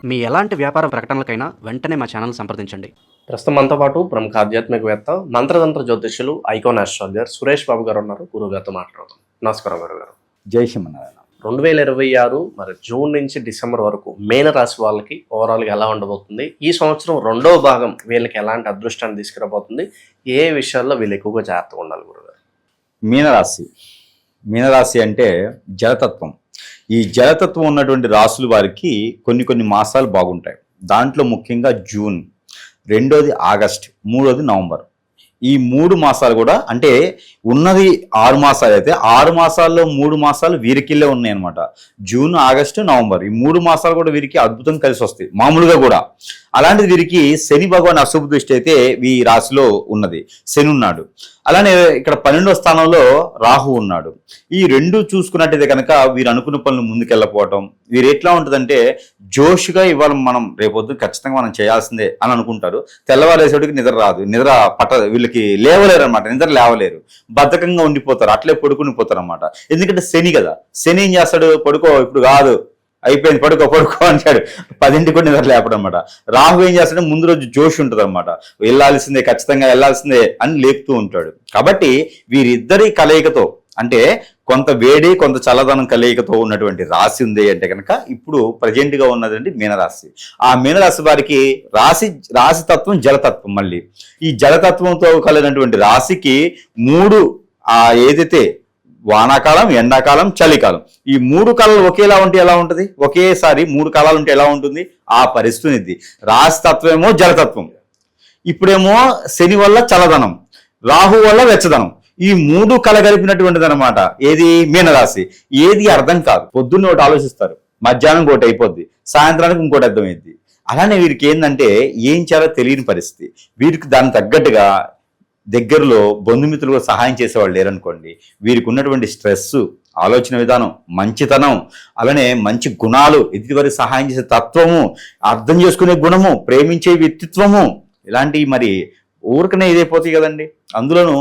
మీ ఎలాంటి వ్యాపార ప్రకటనలకైనా వెంటనే మా ఛానల్ సంప్రదించండి. ప్రస్తుతం మనతో పాటు ప్రముఖ ఆధ్యాత్మికవేత్త మంత్రతంత్ర జ్యోతిష్యులు ఐకాన్ ఆస్ట్రాలజర్ సురేష్ బాబు గారు ఉన్నారు. గురువు గారితో మాట్లాడదాం. నమస్కారం గురుగారు. జై శ్రీమన్నారాయణ. 2026 మరి జూన్ నుంచి డిసెంబర్ వరకు మీన రాశి వాళ్ళకి ఓవరాల్గా ఎలా ఉండబోతుంది, ఈ సంవత్సరం రెండవ భాగం వీళ్ళకి ఎలాంటి అదృష్టాన్ని తీసుకురాబోతుంది, ఏ విషయాల్లో వీళ్ళు ఎక్కువగా జాగ్రత్తగా ఉండాలి గురుగారు? మీనరాశి. మీనరాశి అంటే జలతత్వం. ఈ జలతత్వం ఉన్నటువంటి రాశుల వారికి కొన్ని మాసాలు బాగుంటాయి. దాంట్లో ముఖ్యంగా జూన్, రెండోది ఆగస్ట్, మూడోది నవంబర్. ఈ 3 మాసాలు కూడా అంటే ఉన్నది 6 మాసాలు అయితే 6 మాసాల్లో 3 మాసాలు వీరికిల్లే ఉన్నాయి అనమాట. జూన్, ఆగస్టు, నవంబర్ ఈ 3 మాసాలు కూడా వీరికి అద్భుతం కలిసి వస్తాయి మామూలుగా కూడా. అలాంటిది వీరికి శని భగవాన్ అశుభ దృష్టి అయితే ఈ రాశిలో ఉన్నది. శని ఉన్నాడు. అలానే ఇక్కడ 12వ స్థానంలో రాహు ఉన్నాడు. ఈ రెండు చూసుకున్నట్టయితే కనుక వీరు అనుకున్న పనులు ముందుకెళ్ళకపోవటం. వీరు ఎట్లా ఉంటుందంటే జోష్గా ఇవాళ మనం రేపొద్దు ఖచ్చితంగా మనం చేయాల్సిందే అని అనుకుంటారు. తెల్లవారేసేటికి నిద్ర రాదు, నిద్ర పట్టదు, వీళ్ళకి లేవలేరు అనమాట, నిద్ర లేవలేరు, బద్ధకంగా ఉండిపోతారు, అట్లే పడుకుని పోతారు అనమాట. ఎందుకంటే శని కదా, శని ఏం చేస్తాడు, పడుకో ఇప్పుడు కాదు అయిపోయింది పడుకో అంటాడు, 10ంటికి కూడా నిద్ర లేపడం అనమాట. రాహు ఏం చేస్తాడంటే ముందు రోజు జోష్ ఉంటుంది అనమాట, వెళ్ళాల్సిందే ఖచ్చితంగా వెళ్ళాల్సిందే అని లేపుతూ ఉంటాడు. కాబట్టి వీరిద్దరి కలయికతో అంటే కొంత వేడి కొంత చల్లదనం కలయికతో ఉన్నటువంటి రాశి ఉంది అంటే కనుక ఇప్పుడు ప్రజెంట్ గా ఉన్నదండి మీనరాశి. ఆ మీనరాశి వారికి రాశి తత్వం జలతత్వం. మళ్ళీ ఈ జలతత్వంతో కలిగినటువంటి రాశికి 3 ఏదైతే వానాకాలం, ఎండాకాలం, చలికాలం, ఈ 3 కాలాలు ఒకేలా ఉంటే ఎలా ఉంటుంది, ఒకేసారి 3 కాలాలు ఉంటే ఎలా ఉంటుంది, ఆ పరిస్థితి. రాశి తత్వమేమో జలతత్వం, ఇప్పుడేమో శని వల్ల చల్లదనం, రాహు వల్ల వెచ్చదనం, ఈ 3 కలగలిపినటువంటిది అనమాట. ఏది మీనరాశి. ఏది అర్థం కాదు. పొద్దున్న ఒకటి ఆలోచిస్తారు, మధ్యాహ్నం ఒకటి అయిపోద్ది, సాయంత్రానికి ఇంకోటి అర్థమైద్ది. అలానే వీరికి ఏంటంటే ఏం చేయాలో తెలియని పరిస్థితి. వీరికి దానికి తగ్గట్టుగా దగ్గరలో బంధుమిత్రులు సహాయం చేసేవాళ్ళు లేరనుకోండి, వీరికి ఉన్నటువంటి స్ట్రెస్, ఆలోచన విధానం, మంచితనం, అలానే మంచి గుణాలు, ఎదుటివారికి సహాయం చేసే తత్వము, అర్థం చేసుకునే గుణము, ప్రేమించే వ్యక్తిత్వము, ఇలాంటివి మరి ఊరికనే ఇదైపోతాయి కదండి. అందులోనూ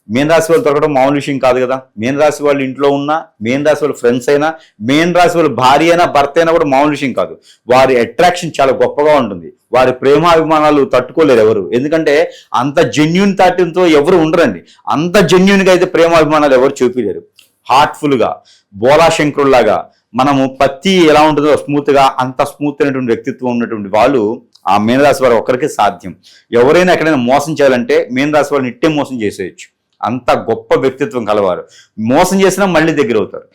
మీనరాశి వాళ్ళు దొరకడం మామూలు విషయం కాదు కదా. మీనరాశి వాళ్ళు ఇంట్లో ఉన్నా, మీనరాశి వాళ్ళ ఫ్రెండ్స్ అయినా, మీనరాశి వాళ్ళ భార్య అయినా భర్త అయినా కూడా మామూలు విషయం కాదు. వారి అట్రాక్షన్ చాలా గొప్పగా ఉంటుంది. వారి ప్రేమాభిమానాలు తట్టుకోలేరు ఎవరు. ఎందుకంటే అంత జెన్యున్ తాటితో ఎవరు ఉండరండి. అంత జెన్యున్గా అయితే ప్రేమాభిమానాలు ఎవరు చూపించలేరు. హార్ట్ఫుల్గా బోలాశంకరుల్లాగా మనము పత్తి ఎలా ఉంటుందో స్మూత్గా, అంత స్మూత్ అయినటువంటి వ్యక్తిత్వం ఉన్నటువంటి వాళ్ళు ఆ మీనరాశి వారు ఒక్కరికి సాధ్యం. ఎవరైనా ఎక్కడైనా మోసం చేయాలంటే మీనరాశి వారిని ఇట్టే మోసం చేసేయచ్చు. అంత గొప్ప వ్యక్తిత్వం కలవారు. మోసం చేసినా మళ్ళీ దగ్గర అవుతారు.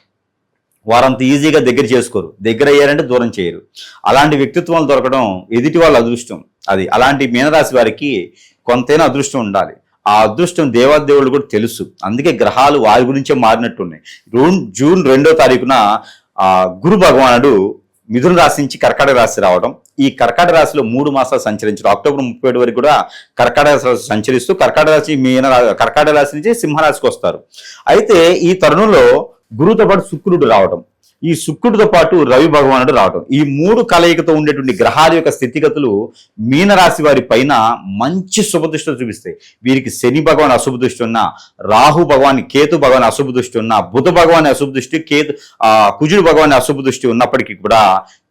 వారంత ఈజీగా దగ్గర చేసుకోరు. దగ్గర అయ్యారంటే దూరం చేయరు. అలాంటి వ్యక్తిత్వాలు దొరకడం ఎదుటి వాళ్ళ అదృష్టం. అది అలాంటి మీనరాశి వారికి కొంతైనా అదృష్టం ఉండాలి. ఆ అదృష్టం దేవాదేవుళ్ళు కూడా తెలుసు. అందుకే గ్రహాలు వారి గురించే మారినట్టున్నాయి. జూన్ 2వ తారీఖున గురు భగవానుడు మిథున రాశి నుంచి కర్కాటక రాశి రావడం, ఈ కర్కాటక రాశిలో 3 మాసాలు సంచరించడం, అక్టోబర్ 37 వరకు కూడా కర్కాటక రాశి సంచరిస్తూ కర్కాటక రాశి నుంచి సింహరాశికి వస్తారు. అయితే ఈ తరుణంలో గురువుతో పాటు శుక్రుడు రావడం, ఈ శుక్రుడితో పాటు రవి భగవానుడు రావడం, ఈ 3 కలయికతో ఉండేటువంటి గ్రహాల యొక్క స్థితిగతులు మీనరాశి వారి పైన మంచి శుభదృష్టి చూపిస్తాయి. వీరికి శని భగవాన్ అశుభ దృష్టి ఉన్నా, రాహు భగవాన్, కేతు భగవాన్ అశుభ దృష్టి ఉన్నా, బుధ భగవాన్ అశుభ దృష్టి, కుజుడు భగవాన్ అశుభ దృష్టి ఉన్నప్పటికీ కూడా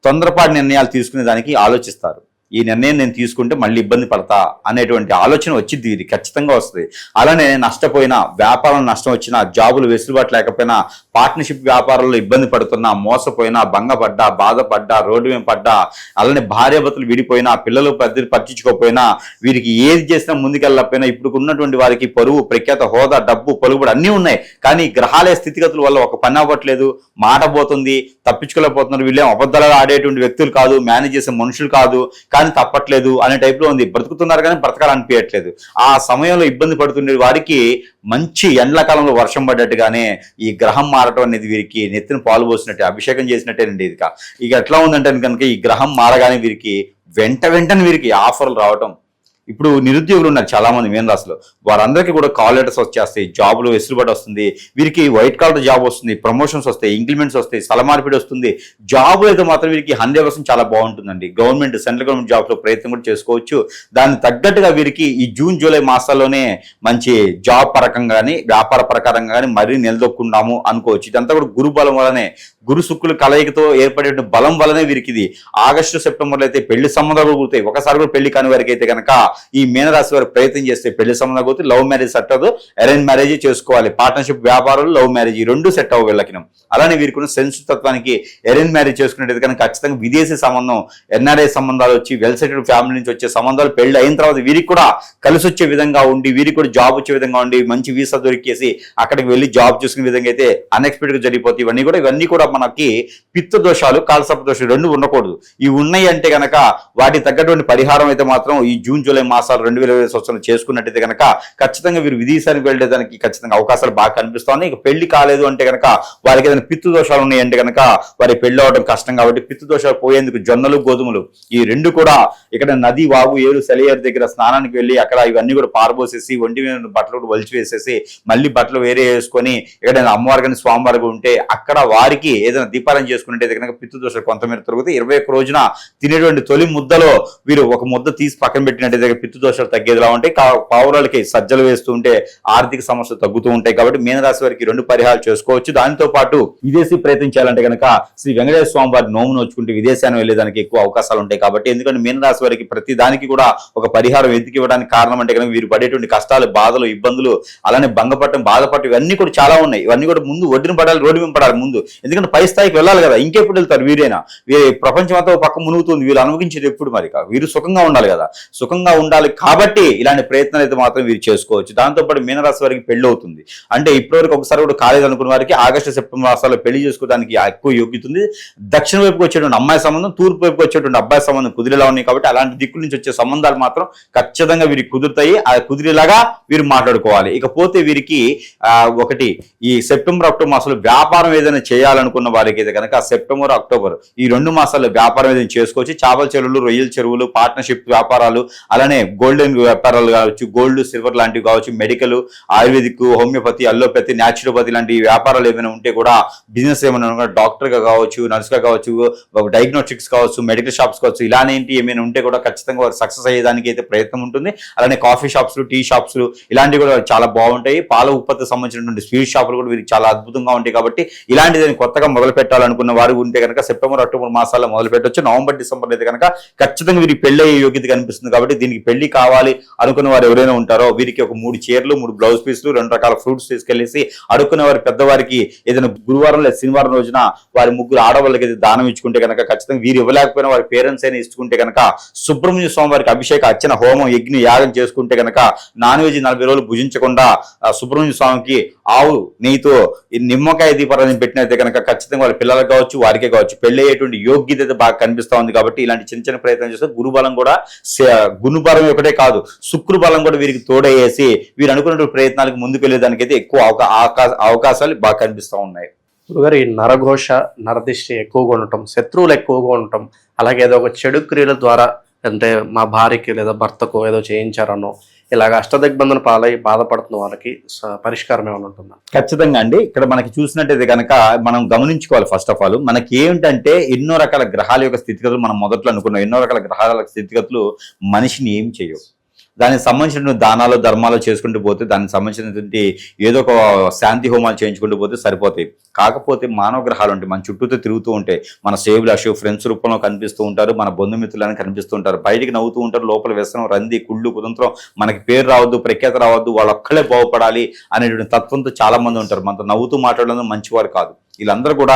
తొందరపాటు నిర్ణయాలు తీసుకునే దానికి ఆలోచిస్తారు. ఈ నిర్ణయం నేను తీసుకుంటే మళ్ళీ ఇబ్బంది పడతా అనేటువంటి ఆలోచన వచ్చింది, ఇది ఖచ్చితంగా వస్తుంది. అలానే నష్టపోయినా, వ్యాపారం నష్టం వచ్చినా, జాబులు వెసులుబాటు లేకపోయినా, పార్ట్నర్షిప్ వ్యాపారాల్లో ఇబ్బంది పడుతున్నా, మోసపోయినా, భంగపడ్డా, బాధపడ్డా, రోడ్డు మీద పడ్డా, అలానే భార్యాభర్తలు విడిపోయినా, పిల్లలు పట్టించుకోకపోయినా, వీరికి ఏది చేసినా ముందుకెళ్ళకపోయినా, ఇప్పుడు ఉన్నటువంటి వారికి పరువు, ప్రఖ్యాత, హోదా, డబ్బు, పలుకుబడి అన్నీ ఉన్నాయి. కానీ గ్రహాలయ స్థితిగతుల వల్ల ఒక పని అవ్వట్లేదు, మాట పోతుంది, తప్పించుకోలేకపోతున్నారు. వీళ్ళేం అబద్ధాలు ఆడేటువంటి వ్యక్తులు కాదు, మేనేజ్ చేసే మనుషులు కాదు, కానీ తప్పట్లేదు అనే టైప్లో ఉంది. బ్రతుకుతున్నారు కానీ బ్రతకాలనిపించట్లేదు. ఆ సమయంలో ఇబ్బంది పడుతుండే వారికి మంచి ఎండ్లకాలంలో వర్షం పడ్డట్టుగానే ఈ గ్రహం మారటం అనేది వీరికి నెత్తిన పాలు పోసినట్టే, అభిషేకం చేసినట్టేనండి. ఇక ఎట్లా ఉందంటే కనుక ఈ గ్రహం మారగానే వీరికి వెంటనే వీరికి ఆఫర్లు రావటం. ఇప్పుడు నిరుద్యోగులు ఉన్నారు చాలా మంది మీనరాశిలో, వారందరికీ కూడా కాల్ లెటర్స్ వచ్చేస్తాయి, జాబులు వెసులుబాటు వస్తుంది, వీరికి వైట్ కాలర్ జాబ్ వస్తుంది, ప్రమోషన్స్ వస్తాయి, ఇంక్రిమెంట్స్ వస్తాయి, స్థల మార్పిడి వస్తుంది. జాబ్ అయితే మాత్రం వీరికి 100% చాలా బాగుంటుందండి. గవర్నమెంట్, సెంట్రల్ గవర్నమెంట్ జాబ్స్ లో ప్రయత్నం కూడా చేసుకోవచ్చు. దానికి తగ్గట్టుగా వీరికి ఈ జూన్ జూలై మాసాల్లోనే మంచి జాబ్ పరకంగా కానీ వ్యాపార ప్రకారంగా కానీ మరీ నిలదొక్కుందాము అనుకోవచ్చు. ఇదంతా కూడా గురు బలం వల్లనే, గురు శుక్రుల కలయికతో ఏర్పడే బలం వలనే వీరికి ఇది ఆగస్టు సెప్టెంబర్లో అయితే పెళ్లి సంబంధాలు కుదురుతాయి. ఒకసారి కూడా పెళ్లి కాని వారికి అయితే కనుక ఈ మీనరాశి వారు ప్రయత్నం చేస్తే పెళ్లి సంబంధాలు కుదిరి లవ్ మ్యారేజ్ సెట్ అవ్వదు, అరేంజ్ మ్యారేజ్ చేసుకోవాలి. పార్ట్నర్షిప్, వ్యాపారాలు, లవ్ మ్యారేజ్ ఈ రెండు సెట్ అవ్వ వీళ్ళకి. అలానే వీరికి ఉన్న సెన్స్ తత్వానికి అరేంజ్ మ్యారేజ్ చేసుకునేది కనుక ఖచ్చితంగా విదేశీ సంబంధం, ఎన్ఆర్ఐ సంబంధాలు వచ్చి వెల్ సెటిల్డ్ ఫ్యామిలీ నుంచి వచ్చే సంబంధాలు పెళ్లి అయిన తర్వాత వీరికి కూడా కలిసి వచ్చే విధంగా ఉండి, వీరికి కూడా జాబ్ వచ్చే విధంగా ఉండి, మంచి వీసా దొరికేసి అక్కడికి వెళ్ళి జాబ్ చేసుకునే విధంగా అయితే అన్ఎక్స్పెక్టెడ్ గా జరిగిపోతాయి. ఇవన్నీ కూడా మనకి పిత్త దోషాలు, కాలసర్ప దోషాలు రెండు ఉండకూడదు. ఇవి ఉన్నాయి అంటే కనుక వాటి తగ్గటువంటి పరిహారం అయితే మాత్రం ఈ జూన్ జూలై మాసాలు 2020 సంవత్సరం చేసుకున్నట్టయితే కనుక ఖచ్చితంగా వీరు విదేశానికి వెళ్ళేదానికి ఖచ్చితంగా అవకాశాలు బాగా కనిపిస్తాయి. ఇక పెళ్లి కాలేదు అంటే కనుక వారికి ఏదైనా పిత్తు దోషాలు ఉన్నాయి అంటే కనుక వారి పెళ్లి అవడం కష్టం. కాబట్టి పిత్తు దోషాలు పోయేందుకు జొన్నలు, గోధుమలు ఈ రెండు కూడా ఇక్కడ నది, వాగు, ఏరు, సెలయేరు దగ్గర స్నానానికి వెళ్ళి అక్కడ ఇవన్నీ కూడా పారబోసేసి ఒంటి మీద బట్టలు కూడా వలిచి వేసేసి మళ్ళీ బట్టలు వేరే వేసుకొని ఇక్కడ అమ్మవారి కానీ స్వామివారి ఉంటే అక్కడ వారికి ఏదైనా దీపారాయణ చేసుకున్నట్టయితే కనుక పిత్తు దోషాలు కొంతమేర తొలగుతాయి. 21 రోజున తినేటువంటి తొలి ముద్దలో వీరు ఒక ముద్ద తీసి పక్కన పెట్టినట్టయితే పిత్తు దోషాలు తగ్గేదిలా ఉంటాయి. పావురాలకి సజ్జలు వేస్తూ ఉంటే ఆర్థిక సమస్యలు తగ్గుతూ ఉంటాయి. కాబట్టి మీనరాశి వారికి రెండు పరిహారాలు చేసుకోవచ్చు. దానితో పాటు విదేశీ ప్రయత్నం చేయాలంటే కనుక శ్రీ వెంకటేశ్వర స్వామి వారి నోము నోచుకుంటే విదేశాన్ని వెళ్ళేదానికి ఎక్కువ అవకాశాలు ఉంటాయి. కాబట్టి ఎందుకంటే మీనరాశి వారికి ప్రతి దానికి కూడా ఒక పరిహారం ఎందుకు ఇవ్వడానికి కారణం అంటే కనుక వీరు పడేటువంటి కష్టాలు, బాధలు, ఇబ్బందులు, అలానే భంగపడటం, బాధపడటం ఇవన్నీ కూడా చాలా ఉన్నాయి. ఇవన్నీ కూడా ముందు ఒడ్డున పడాలి, రోడ్డు మీద పడాలి ముందు. ఎందుకంటే పై స్థాయికి వెళ్ళాలి కదా, ఇంకెప్పుడు వెళ్తారు వీరైనా? వీరి ప్రపంచం అంతా పక్క మునుగుతుంది, వీరు అనుభవించేది ఎప్పుడు మరి? వీరు సుఖంగా ఉండాలి కదా, సుఖంగా ఉండాలి కాబట్టి ఇలాంటి ప్రయత్నాలు అయితే మాత్రం వీరు చేసుకోవచ్చు. దాంతోపాటు మీనరాశి వారికి పెళ్లి అవుతుంది అంటే ఇప్పటివరకు ఒకసారి కూడా కాలేదు అనుకున్న వారికి ఆగస్టు సెప్టెంబర్ మాసాల్లో పెళ్లి చేసుకోవడానికి ఎక్కువ యోగ్యత ఉంది. దక్షిణ వైపుకి వచ్చేటువంటి అమ్మాయి సంబంధం, తూర్పు వైపుకి వచ్చేటువంటి అబ్బాయి సంబంధం కుదిరేలా ఉన్నాయి. కాబట్టి అలాంటి దిక్కుల నుంచి వచ్చే సంబంధాలు మాత్రం ఖచ్చితంగా వీరికి కుదురుతాయి. ఆ కుదిరేలాగా వీరు మాట్లాడుకోవాలి. ఇకపోతే వీరికి ఒకటి ఈ సెప్టెంబర్, అక్టోబర్ మాసాలు వ్యాపారం ఏదైనా చేయాలనుకున్న వారికి అయితే కనుక సెప్టెంబర్, అక్టోబర్ ఈ 2 మాసాల్లో వ్యాపారం ఏదైనా చేసుకోవచ్చు. చేపల చెరువులు, రొయ్యల చెరువులు, పార్ట్నర్షిప్ వ్యాపారాలు, అలానే గోల్డెన్ వ్యాపారాలు కావచ్చు, గోల్డ్, సిల్వర్ లాంటివి కావచ్చు, medical, ayurvedic, homeopathy, allopathy, naturopathy లాంటి వ్యాపారాలు ఏమైనా ఉంటే కూడా, బిజినెస్ ఏమైనా డాక్టర్ గా కావచ్చు, నర్స్ గా కావచ్చు, డయాగ్నోస్టిక్స్ కావచ్చు, మెడికల్ షాప్స్ కావచ్చు, ఇలాంటి ఏమైనా ఉంటే కూడా ఖచ్చితంగా వారు సక్సెస్ అయ్యేదానికి అయితే ప్రయత్నం ఉంటుంది. అలానే కాఫీ షాప్స్, టీ షాప్స్ ఇలాంటివి కూడా చాలా బాగుంటాయి. పాల ఉత్పత్తి సంబంధించినటువంటి స్వీట్ షాపులు కూడా వీరికి చాలా అద్భుతంగా ఉంటాయి. కాబట్టి ఇలాంటిది కొత్తగా మొదలు పెట్టాలనుకున్న వారు ఉంటే కనుక సెప్టెంబర్, అక్టోబర్ మాసాల్లో మొదలు పెట్టవచ్చు. నవంబర్, డిసెంబర్ అయితే కనుక ఖచ్చితంగా వీరికి పెళ్లి అయ్యే యోగ్యత కనిపిస్తుంది. కాబట్టి దీనికి పెళ్లి కావాలి అనుకున్న వారు ఎవరైనా ఉంటారో వీరికి ఒక 3 చీరలు, 3 బ్లౌజ్ పీసులు, 2 రకాల ఫ్రూట్స్ తీసుకెళ్లేసి అడుక్కున్న వారి పెద్దవారికి ఏదైనా గురువారం లేదా శనివారం రోజున వారి 3 ఆడవాళ్ళకి దానం ఇచ్చుకుంటే కనుక ఖచ్చితంగా వీరు ఇవ్వలేకపోయినా వారి పేరెంట్స్ అయినా ఇచ్చుకుంటే కనుక సుబ్రహ్మణ్య స్వామి వారికి అభిషేక, అర్చన, హోమం, యజ్ఞ, యాగం చేసుకుంటే కనుక నాన్ వెజ్ 40 రోజులు భుజించకుండా సుబ్రహ్మణ్య స్వామికి ఆవు నెయ్యితో నిమ్మకాయ దీపారాధన పెట్టినైతే కనుక ఖచ్చితంగా వాళ్ళ పిల్లలకు కావచ్చు, వారికే కావచ్చు పెళ్లి అయ్యేటువంటి యోగ్యత అయితే బాగా కనిపిస్తా ఉంది. కాబట్టి ఇలాంటి చిన్న ప్రయత్నం చేస్తే గురుబలం కూడా, గురుబలం ఒకటే కాదు శుక్ర బలం కూడా వీరికి తోడయ్యేసి వీరు అనుకున్న ప్రయత్నాలకు ముందుకు వెళ్ళేదానికైతే ఎక్కువ అవకాశాలు బాగా కనిపిస్తూ ఉన్నాయి. గురుగారు, ఈ నరఘోష, నరదిష్టి ఎక్కువగా ఉండటం, శత్రువులు ఎక్కువగా ఉండటం, అలాగే ఏదో ఒక చెడు క్రియల ద్వారా అంటే మా భార్యకి లేదా భర్తకు ఏదో చేయించారనో ఇలాగ అష్టదిగ్బంధన పాలై బాధపడుతున్న వాళ్ళకి పరిష్కారం ఏమైనా ఉంటుందా? ఖచ్చితంగా అండి. ఇక్కడ మనకి చూసినట్టయితే కనుక మనం గమనించుకోవాలి. ఫస్ట్ ఆఫ్ ఆల్ మనకి ఏమిటంటే ఎన్నో రకాల గ్రహాల యొక్క స్థితిగతులు మనం మొదట్లో అనుకున్నాం. ఎన్నో రకాల గ్రహాల స్థితిగతులు మనిషిని ఏం చేయవు. దానికి సంబంధించిన దానాలు, ధర్మాలు చేసుకుంటూ పోతే, దానికి సంబంధించినటువంటి ఏదో ఒక శాంతి హోమాలు చేయించుకుంటూ పోతే సరిపోతాయి. కాకపోతే మానవ గ్రహాలు ఉంటాయి, మన చుట్టూతో తిరుగుతూ ఉంటాయి. మన సేవలాషు ఫ్రెండ్స్ రూపంలో కనిపిస్తూ ఉంటారు, మన బంధుమిత్రులని కనిపిస్తూ ఉంటారు. బయటికి నవ్వుతూ ఉంటారు, లోపల వ్యసనం, రంది, కుళ్ళు, కుతంత్రం, మనకి పేరు రావద్దు, ప్రఖ్యాత రావద్దు, వాళ్ళు ఒక్కళ్ళే బాగుపడాలి అనేటువంటి తత్వంతో చాలా మంది ఉంటారు. మనతో నవ్వుతూ మాట్లాడడం మంచివారు కాదు. వీళ్ళందరూ కూడా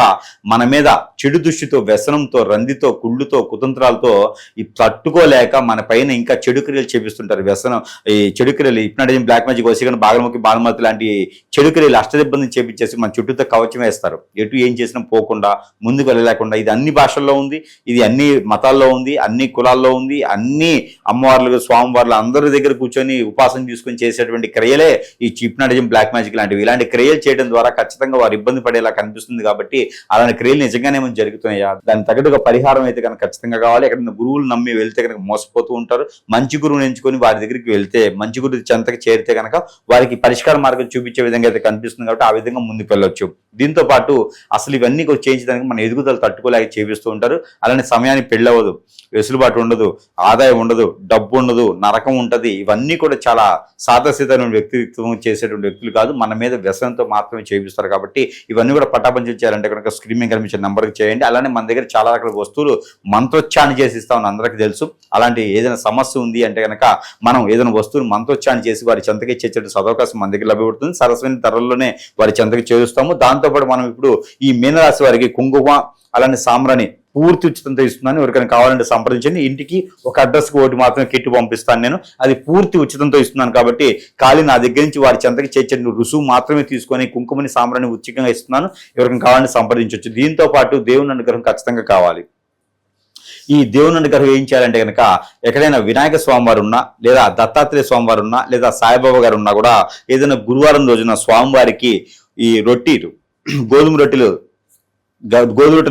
మన మీద చెడు దృష్టితో, వ్యసనంతో, రందితో, కుళ్ళుతో, కుతంత్రాలతో ఈ తట్టుకోలేక మన పైన ఇంకా చెడు క్రియలు చేపిస్తుంటారు. వ్యసనం, ఈ చెడు క్రియలు, హిప్నాటిజం, బ్లాక్ మ్యాజిక్, వశీకరణ, బాగలముఖి, బాలమతి లాంటి చెడు క్రియలు అష్టదిబ్బందిని చేపించేసి మన చుట్టూతో కవచం వేస్తారు. ఎటు ఏం చేసినా పోకుండా, ముందుకు వెళ్ళలేకుండా. ఇది అన్ని భాషల్లో ఉంది, ఇది అన్ని మతాల్లో ఉంది, అన్ని కులాల్లో ఉంది, అన్ని అమ్మవార్లు, స్వామివార్లు అందరి దగ్గర కూర్చొని ఉపాసన తీసుకొని చేసేటువంటి క్రియలే ఈ హిప్నాటిజం, బ్లాక్ మ్యాజిక్ లాంటివి. ఇలాంటి క్రియలు చేయడం ద్వారా ఖచ్చితంగా వారు ఇబ్బంది పడేలా కనిపిస్తుంది. కాబట్టి అలాంటి క్రియలు నిజంగానే ఏమైనా జరుగుతున్నాయా, దాని తగ్గట్టుగా పరిహారం అయితే కనుక ఖచ్చితంగా కావాలి. ఎక్కడైనా గురువులు నమ్మి వెళ్తే కనుక మోసపోతూ ఉంటారు. మంచి గురువుని ఎంచుకొని వారి దగ్గరికి వెళ్తే, మంచి గురువు చెంతకు చేరితే కనుక వారికి పరిష్కార మార్గం చూపించే విధంగా అయితే కనిపిస్తుంది. కాబట్టి ఆ విధంగా ముందుకు వెళ్ళొచ్చు. దీంతో పాటు అసలు ఇవన్నీ చేయించడానికి మన ఎదుగుదల తట్టుకోలేక చేపిస్తూ ఉంటారు. అలానే సమయానికి పెళ్ళవదు, వెసులుబాటు ఉండదు, ఆదాయం ఉండదు, డబ్బు ఉండదు, నరకం ఉంటది. ఇవన్నీ కూడా చాలా సాదాసీదమైన వ్యక్తిత్వం చేసేటువంటి వ్యక్తులు కాదు, మన మీద వ్యసనంతో మాత్రమే చేపిస్తారు. కాబట్టి ఇవన్నీ కూడా పట్టాభ ప్రపంచం చేయాలంటే కనుక స్క్రీన్ మీద కనిపించే నెంబర్కి చేయండి. అలానే మన దగ్గర చాలా రకాల వస్తువులు మంత్రోచ్చారణ చేసి ఇస్తామని అందరికీ తెలుసు. అలాంటి ఏదైనా సమస్య ఉంది అంటే కనుక మనం ఏదైనా వస్తువులు మంత్రోచ్చారణ చేసి వారి చెంతకి ఇచ్చేటువంటి సదవకాశం మన దగ్గర లభ్యపడుతుంది. సరస్వతి ధరల్లోనే వారి చెంతకి చేరుస్తాము. దాంతోపాటు మనం ఇప్పుడు ఈ మీనరాశి వారికి కుంకుమ అలానే సాంబ్రాణి పూర్తి ఉచితంతో ఇస్తున్నాను. ఎవరికైనా కావాలంటే సంప్రదించండి. ఇంటికి ఒక అడ్రస్కి ఒకటి మాత్రమే కిట్ పంపిస్తాను నేను. అది పూర్తి ఉచితంతో ఇస్తున్నాను కాబట్టి ఖాళీ నా దగ్గర నుంచి వారి చెంతకి చేర్చే రుసుము మాత్రమే తీసుకొని కుంకుమని సాంబ్రాణి ఉచితంగా ఇస్తున్నాను. ఎవరికైనా కావాలంటే సంప్రదించవచ్చు. దీంతో పాటు దేవుని అనుగ్రహం ఖచ్చితంగా కావాలి. ఈ దేవుని అనుగ్రహం ఏం చేయాలంటే కనుక ఎక్కడైనా వినాయక స్వామివారు ఉన్నా లేదా దత్తాత్రేయ స్వామివారు ఉన్నా లేదా సాయిబాబా గారు ఉన్నా కూడా ఏదైనా గురువారం రోజున స్వామివారికి ఈ రొట్టెలు గోధుమ రొట్టెలు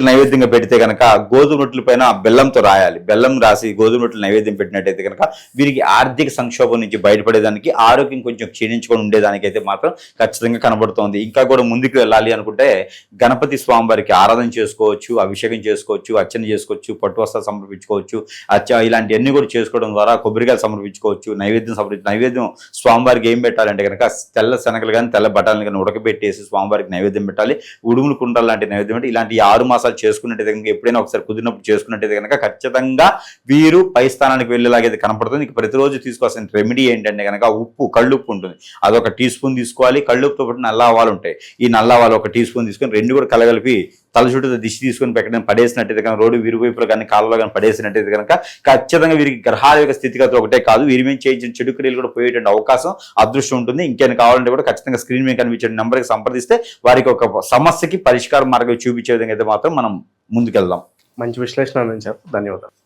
నైవేద్యంగా పెడితే కనుక గోధుమ రొట్టెల పైన బెల్లంతో రాయాలి. బెల్లం రాసి గోధుమ రొట్టెలు నైవేద్యం పెట్టినట్టయితే కనుక వీరికి ఆర్థిక సంక్షోభం నుంచి బయటపడేదానికి, ఆరోగ్యం కొంచెం క్షీణించుకొని ఉండేదానికైతే మాత్రం ఖచ్చితంగా కనబడుతోంది. ఇంకా కూడా ముందుకు వెళ్ళాలి అనుకుంటే గణపతి స్వామివారికి ఆరాధన చేసుకోవచ్చు, అభిషేకం చేసుకోవచ్చు, అర్చన చేసుకోవచ్చు, పట్టు వస్త్రాలు సమర్పించుకోవచ్చు, ఇలాంటివన్నీ కూడా చేసుకోవడం ద్వారా కొబ్బరికాయలు సమర్పించుకోవచ్చు. నైవేద్యం స్వామివారికి ఏం పెట్టాలంటే కనుక తెల్ల శనగలు కానీ తెల్ల బఠాలను కానీ ఉడకబెట్టేసి స్వామివారికి నైవేద్యం పెట్టాలి. ఉడుములు కుండలు లాంటి నైవేద్యం అంటే ఇలాంటి 6 మాసాలు చేసుకున్నట్టయితే కనుక ఎప్పుడైనా ఒకసారి కుదిరినప్పుడు చేసుకున్నట్టయితే కనుక ఖచ్చితంగా వీరు పై స్థానానికి వెళ్ళేలాగైతే కనపడుతుంది. ప్రతిరోజు తీసుకోవాల్సిన రెమెడీ ఏంటంటే కనుక ఉప్పు, కళ్ళుప్పు ఉంటుంది. అదొక టీ స్పూన్ తీసుకోవాలి. కళ్ళుప్పుతో పాటు నల్ల ఆవాలు ఉంటాయి. ఈ నల్ల ఆవాలు ఒక టీ స్పూన్ తీసుకొని రెండు కూడా కలగలిపి తల చుట్టూ దిష్టి తీసుకొని పెట్టడం పడేసినట్టయితే కనుక రోడ్డు విరువైపులో కానీ కాళ్ళలో కానీ పడేసినట్టయితే కనుక ఖచ్చితంగా వీరికి గ్రహాల యొక్క స్థితిగతులు ఒకటే కాదు, వీరి మీద చేయించిన చెడు క్రియలు కూడా పోయేటువంటి అవకాశం, అదృష్టం ఉంటుంది. ఇంకేమైనా కావాలంటే కూడా ఖచ్చితంగా స్క్రీన్ మీద కనిపించే నెంబర్కి సంప్రదిస్తే వారికి ఒక సమస్యకి పరిష్కార మార్గం చూపించే విధంగా అయితే మాత్రం మనం ముందుకెళ్దాం. మంచి విశ్లేషణ అందించారు. ధన్యవాదాలు.